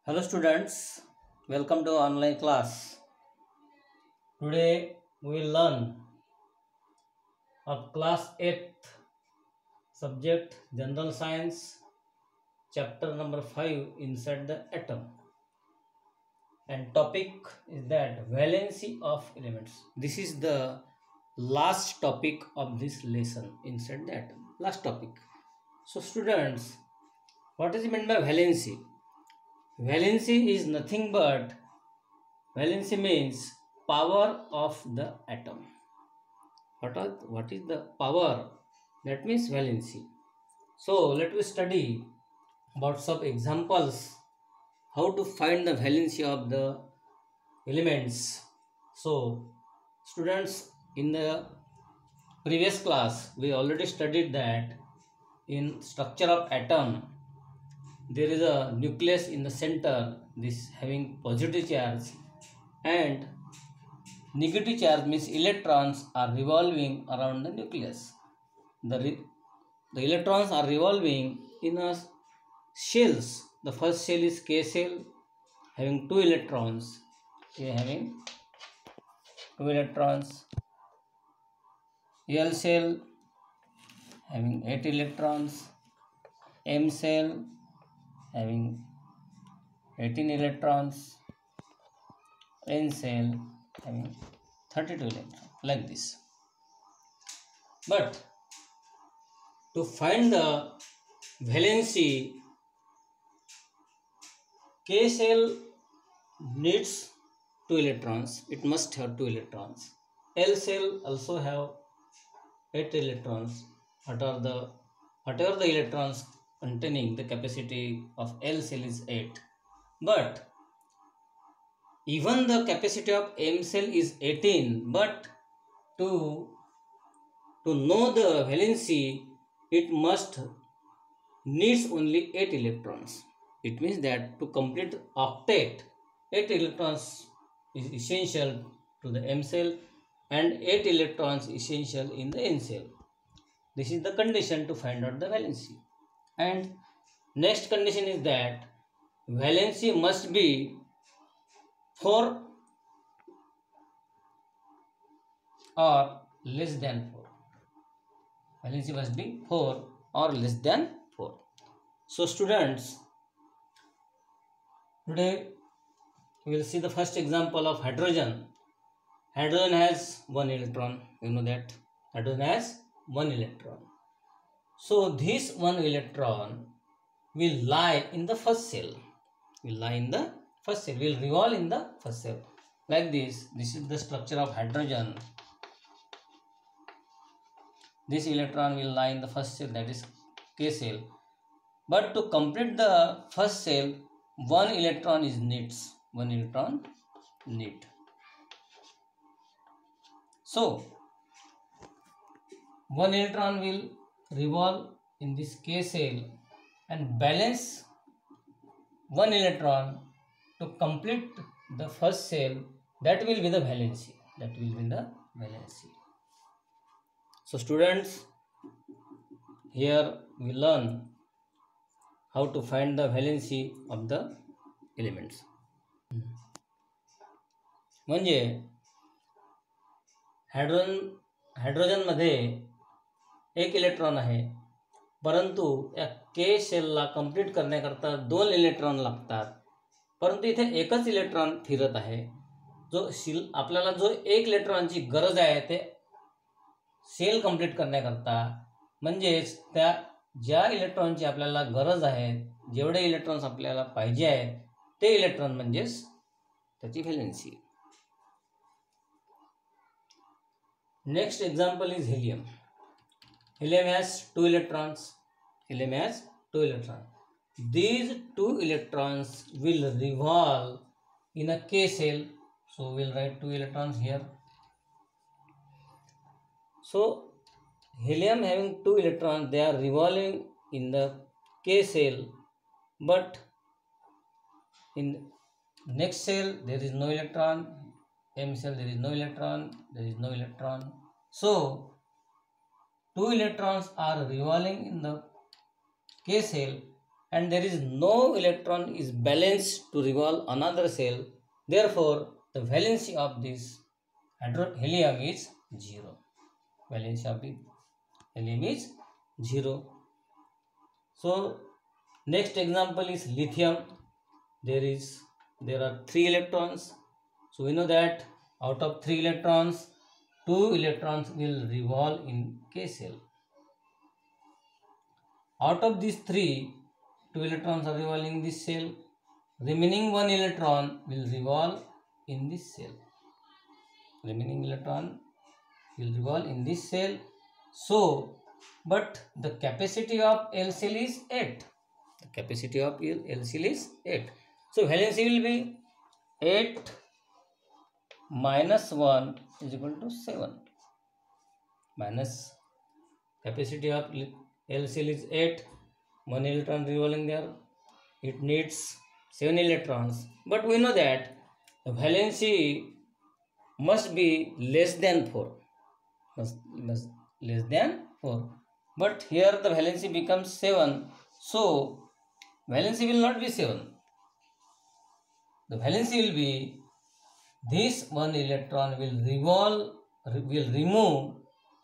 Hello students, welcome to online class. Today we will learn of class 8th subject General Science chapter number 5 inside the atom, and topic is that valency of elements. This is the last topic of this lesson inside the atom. Last topic. So students, what is meant by valency? Valency is nothing but valency means power of the atom. What is the power? That means valency. So let us study about some examples how to find the valency of the elements. So students, in the previous class we already studied that in structure of atom there is a nucleus in the center, this having positive charge, and negative charge means electrons are revolving around the nucleus. The electrons are revolving in a shells. The first shell is K shell having 2 electrons. Here having 2 electrons. L shell having 8 electrons. M shell having 18 electrons. N shell having 32 electrons, like this. But to find the valency, K shell needs 2 electrons. It must have 2 electrons. L shell also have 8 electrons. Whatever the electrons containing, the capacity of L shell is 8. But even the capacity of M cell is 18, but to know the valency, it must needs only 8 electrons. It means that to complete octet, 8 electrons is essential to the M cell and 8 electrons essential in the N cell. This is the condition to find out the valency. And next condition is that valency must be 4 or less than 4. Valency must be 4 or less than 4. So students, today we will see the first example of hydrogen. Hydrogen has 1 electron. You know that hydrogen has 1 electron. So this 1 electron will lie in the first cell. Will revolve in the first cell. Like this. This is the structure of hydrogen. This electron will lie in the first cell, that is K cell. But to complete the first cell, 1 electron is needs. 1 electron need. So 1 electron will revolve in this K cell and balance 1 electron to complete the first cell. That will be the valency. So students, here we learn how to find the valency of the elements. म्हणजे hydrogen मध्ये 1 electron आहे, परंतु या K शेलला complete करण्याकरता 2 electron लागतात. परंतु इथे एकच इलेक्ट्रॉन फिरत आहे. आपल्याला जो 1 इलेक्ट्रॉनची गरज आहे ते सेल कंप्लीट करण्याकरता, म्हणजेच त्या ज्या इलेक्ट्रॉनची आपल्याला गरज आहे, जेवढे इलेक्ट्रॉन्स आपल्याला पाहिजे आहेत ते इलेक्ट्रॉन म्हणजेच त्याची valency. Next example is helium. Helium has 2 electrons. These 2 electrons will revolve in a K cell. So we will write 2 electrons here. So helium having 2 electrons, they are revolving in the K cell, but in next cell there is no electron. M cell there is no electron. So 2 electrons are revolving in the K cell, and there is no electron is balanced to revolve another cell. Therefore, the valency of this helium is 0. Valency of the helium is 0. So, next example is lithium. There are 3 electrons. So, we know that out of 3 electrons, 2 electrons will revolve in K cell. Out of these 3, 2 electrons are revolving in this cell. Remaining 1 electron will revolve in this cell. Remaining electron will revolve in this cell. So, but the capacity of L cell is 8. The capacity of L cell is 8. So, valency will be 8 minus 1 is equal to 7. Minus capacity of L cell is 8. 1 electron revolving there. It needs 7 electrons. But we know that the valency must be less than 4. Must less than 4. But here the valency becomes 7. So, valency will not be 7. The valency will be this 1 electron will remove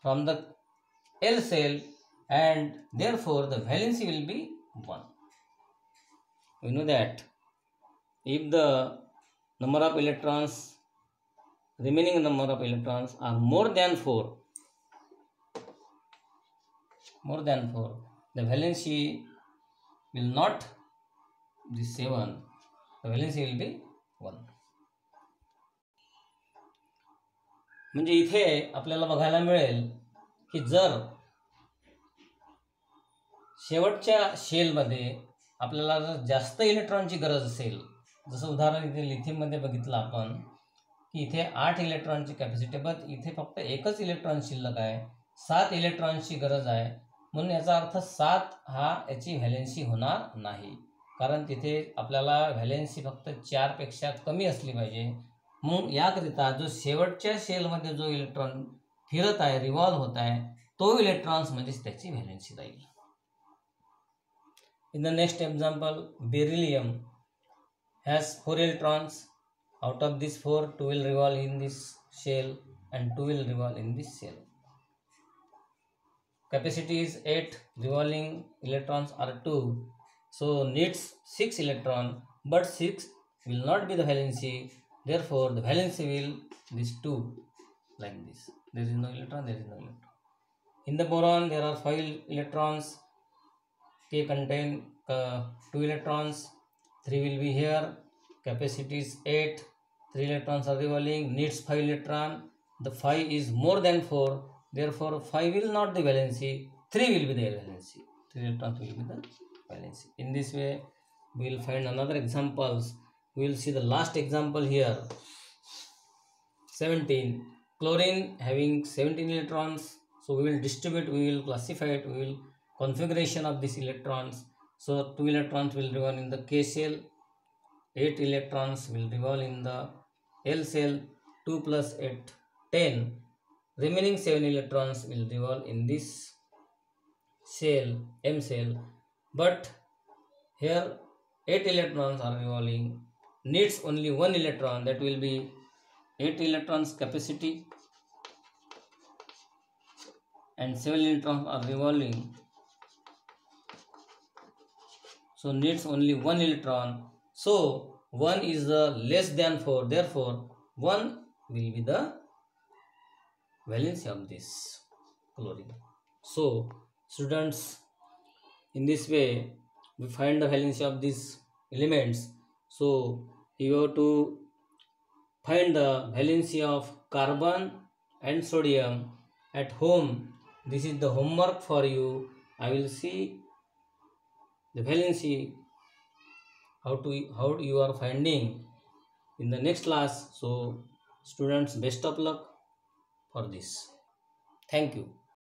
from the L cell, and therefore the valency will be 1. We know that if the number of electrons, remaining number of electrons are more than 4, the valency will not be 7, the valency will be 1. म्हणजे इथे आपल्याला बघायला मिळेल की जर शेवटच्या शेलमध्ये आपल्याला जर जास्त इलेक्ट्रॉनची गरज असेल, जसं उदाहरण इथे लिथियममध्ये बघितलं आपण की इथे 8 इलेक्ट्रॉनची कॅपॅसिटी, बट इथे फक्त एकच इलेक्ट्रॉन शिल्लक आहे, 7 इलेक्ट्रॉनची गरज आहे. म्हणून याचा अर्थ 7 हा याची व्हॅलेन्सी होणार नाही, कारण तिथे आपल्याला व्हॅलेन्सी फक्त 4 पेक्षा कमी असली पाहिजे. मग याकरिता जो शेवटच्या शेलमध्ये जो इलेक्ट्रॉन फिरत आहे, रिव्हॉल्व होत आहे, तो इलेक्ट्रॉन्स म्हणजेच त्याची valency Raheel. In the next example, beryllium has 4 electrons. Out of these 4, 2 will revolve in this shell and 2 will revolve in this shell. Capacity is 8. Revolving electrons are 2. So needs 6 electron, but 6 will not be the valency. Therefore, the valency will this 2 like this. There is no electron. There is no electron. In the boron, there are 5 electrons. K contain 2 electrons, 3 will be here, capacity is 8, 3 electrons are revolving, needs 5 electron, the 5 is more than 4, therefore 5 will not the valency, 3 will be the valency, 3 electrons will be the valency. In this way, we will find another examples. We will see the last example here. 17, chlorine having 17 electrons, so we will distribute, we will classify it, we will configuration of these electrons. So 2 electrons will revolve in the K cell, 8 electrons will revolve in the L cell, 2 plus 8, 10. Remaining 7 electrons will revolve in this cell, M cell, but here 8 electrons are revolving, needs only 1 electron, that will be 8 electrons capacity, and 7 electrons are revolving, so needs only 1 electron. So 1 is less than 4, therefore 1 will be the valency of this chlorine. So students, in this way we find the valency of these elements. So you have to find the valency of carbon and sodium at home. This is the homework for you. I will see the valency, how you are finding in the next class. So students, best of luck for this. Thank you.